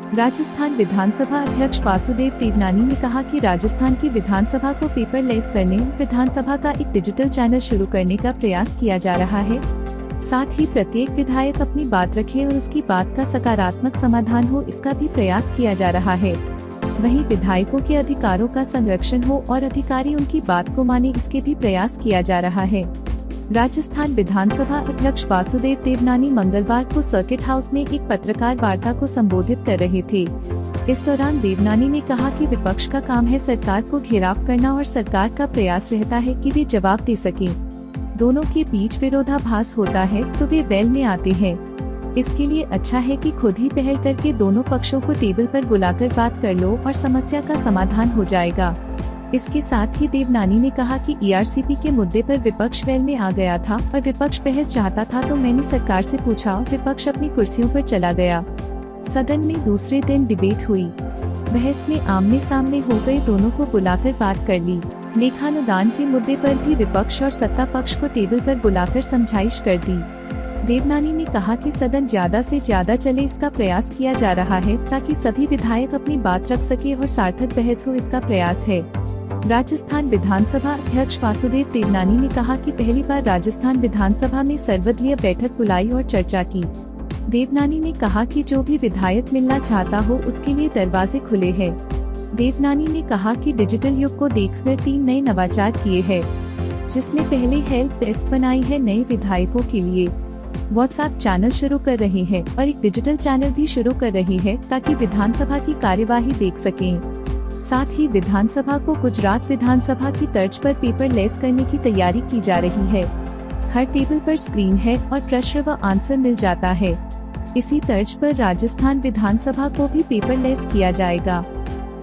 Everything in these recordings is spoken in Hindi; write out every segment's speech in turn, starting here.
राजस्थान विधानसभा अध्यक्ष वासुदेव देवनानी ने कहा कि राजस्थान की विधानसभा को पेपरलेस करने और विधानसभा का एक डिजिटल चैनल शुरू करने का प्रयास किया जा रहा है। साथ ही प्रत्येक विधायक अपनी बात रखे और उसकी बात का सकारात्मक समाधान हो, इसका भी प्रयास किया जा रहा है। वहीं विधायकों के अधिकारों का संरक्षण हो और अधिकारी उनकी बात को माने, इसके भी प्रयास किया जा रहा है। राजस्थान विधानसभा अध्यक्ष वासुदेव देवनानी मंगलवार को सर्किट हाउस में एक पत्रकार वार्ता को संबोधित कर रहे थे। इस दौरान देवनानी ने कहा कि विपक्ष का काम है सरकार को घेराव करना और सरकार का प्रयास रहता है कि वे जवाब दे सकें। दोनों के बीच विरोधाभास होता है तो वे वेल में आते हैं। इसके लिए अच्छा है कि खुद ही पहल करके दोनों पक्षों को टेबल पर बुलाकर बात कर लो और समस्या का समाधान हो जाएगा। इसके साथ ही देवनानी ने कहा कि ईआरसीपी के मुद्दे पर विपक्ष वेल में आ गया था और विपक्ष बहस चाहता था तो मैंने सरकार से पूछा और विपक्ष अपनी कुर्सियों पर चला गया। सदन में दूसरे दिन डिबेट हुई। बहस में आमने सामने हो गए, दोनों को बुलाकर बात कर ली। लेखानुदान के मुद्दे पर भी विपक्ष और सत्ता पक्ष को टेबल पर बुलाकर समझाइश कर दी। देवनानी ने कहा कि सदन ज्यादा से ज्यादा चले, इसका प्रयास किया जा रहा है ताकि सभी विधायक अपनी बात रख सके और सार्थक बहस हो, इसका प्रयास है। राजस्थान विधानसभा अध्यक्ष वासुदेव देवनानी ने कहा कि पहली बार राजस्थान विधानसभा में सर्वदलीय बैठक बुलाई और चर्चा की। देवनानी ने कहा कि जो भी विधायक मिलना चाहता हो उसके लिए दरवाजे खुले हैं। देवनानी ने कहा कि डिजिटल युग को देखकर 3 नए नवाचार किए हैं, जिसमें पहले हेल्प डेस्क बनाई है नए विधायकों के लिए। व्हाट्सएप चैनल शुरू कर रहे हैं और एक डिजिटल चैनल भी शुरू कर रहे हैं ताकि विधानसभा की कार्यवाही देख सकें। साथ ही विधानसभा को गुजरात विधानसभा की तर्ज पर पेपरलेस करने की तैयारी की जा रही है। हर टेबल पर स्क्रीन है और प्रश्न व आंसर मिल जाता है। इसी तर्ज पर राजस्थान विधानसभा को भी पेपरलेस किया जाएगा।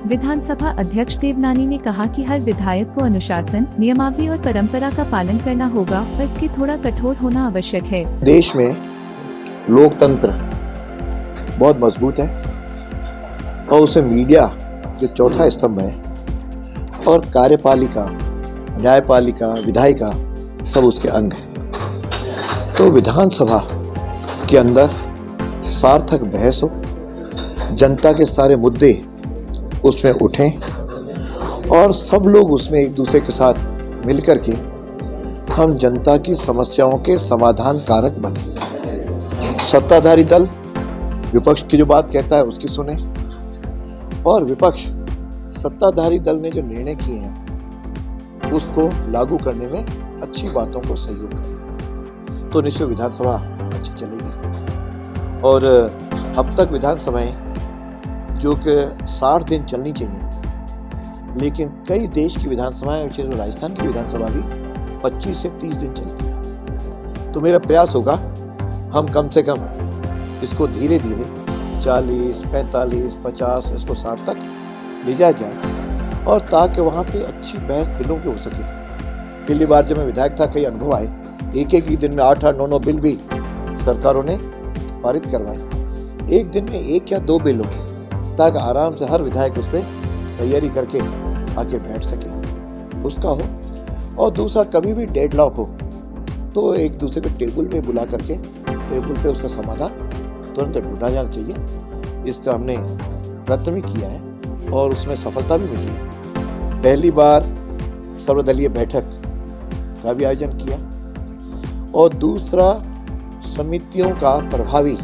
विधानसभा अध्यक्ष देवनानी ने कहा कि हर विधायक को अनुशासन, नियमावली और परंपरा का पालन करना होगा और इसके थोड़ा कठोर होना आवश्यक है। देश में लोकतंत्र बहुत मजबूत है और उसे मीडिया जो चौथा स्तंभ है और कार्यपालिका, न्यायपालिका, विधायिका सब उसके अंग हैं। तो विधानसभा के अंदर सार्थक बहस हो, जनता के सारे मुद्दे उसमें उठें और सब लोग उसमें एक दूसरे के साथ मिलकर के हम जनता की समस्याओं के समाधान कारक बने। सत्ताधारी दल विपक्ष की जो बात कहता है उसकी सुने और विपक्ष सत्ताधारी दल ने जो निर्णय किए हैं उसको लागू करने में अच्छी बातों को सहयोग करें, तो निश्चित विधानसभा अच्छी चलेगी। और अब तक विधानसभाएं जो कि 60 दिन चलनी चाहिए, लेकिन कई देश की विधानसभाएं, विशेष राजस्थान की विधानसभा भी 25 से 30 दिन चलती है। तो मेरा प्रयास होगा हम कम से कम इसको धीरे धीरे 40, 45, 50 इसको 60 तक ले जाया जाए और ताकि वहाँ पे अच्छी बहस बिलों की हो सके। पहली बार जब मैं विधायक था कई अनुभव आए, एक ही दिन में 8-8, 9-9 बिल भी सरकारों ने पारित करवाए। एक दिन में 1 या 2 बिल हो ताकि आराम से हर विधायक उस पर तैयारी करके आके बैठ सके, उसका हो। और दूसरा, कभी भी डेडलॉक हो तो एक दूसरे को टेबल पे बुला करके टेबल पे उसका समाधान तुरंत ढूंढा जाना चाहिए। इसका हमने प्रयत्न भी किया है और उसमें सफलता भी मिली है। पहली बार सर्वदलीय बैठक का भी आयोजन किया और दूसरा, समितियों का प्रभावी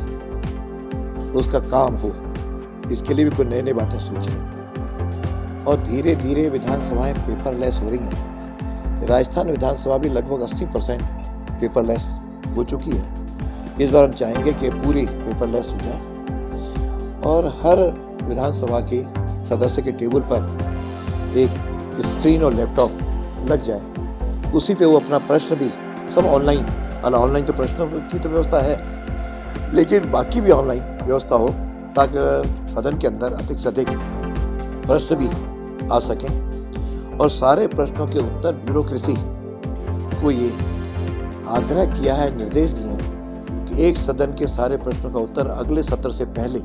उसका काम हो, इसके लिए भी कोई नई नई बातें सोची और धीरे धीरे विधानसभाएं पेपरलेस हो रही हैं। राजस्थान विधानसभा भी लगभग 80% पेपरलेस हो चुकी है। इस बार हम चाहेंगे कि पूरी पेपरलेस हो जाए और हर विधानसभा के सदस्य के टेबल पर एक स्क्रीन और लैपटॉप लग जाए, उसी पे वो अपना प्रश्न भी सब ऑनलाइन तो प्रश्नों की तो व्यवस्था है, लेकिन बाकी भी ऑनलाइन व्यवस्था हो ताकि सदन के अंदर अधिक से अधिक प्रश्न भी आ सकें और सारे प्रश्नों के उत्तर ब्यूरोक्रेसी को ये आग्रह किया है, निर्देश दिए हैं कि एक सदन के सारे प्रश्नों का उत्तर अगले सत्र से पहले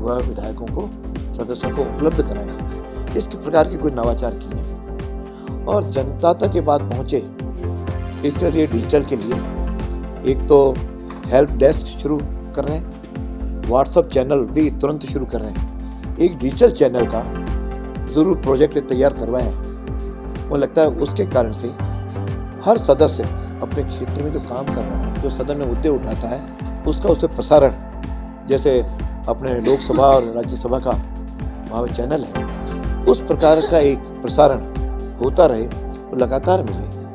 वह विधायकों को, सदस्यों को उपलब्ध कराएं। इस प्रकार के कोई नवाचार किए और जनता तक ये बात पहुंचे, इसके लिए डिजिटल के लिए एक तो हेल्प डेस्क शुरू कर रहे हैं, व्हाट्सएप चैनल भी तुरंत शुरू कर रहे हैं। एक डिजिटल चैनल का ज़रूर प्रोजेक्ट तैयार करवाएं। मुझे लगता है उसके कारण से हर सदस्य अपने क्षेत्र में जो काम कर रहा है, जो सदन में मुद्दे उठाता है, उसका उसे प्रसारण, जैसे अपने लोकसभा और राज्यसभा का वहाँ चैनल है, उस प्रकार का एक प्रसारण होता रहे और लगातार मिले।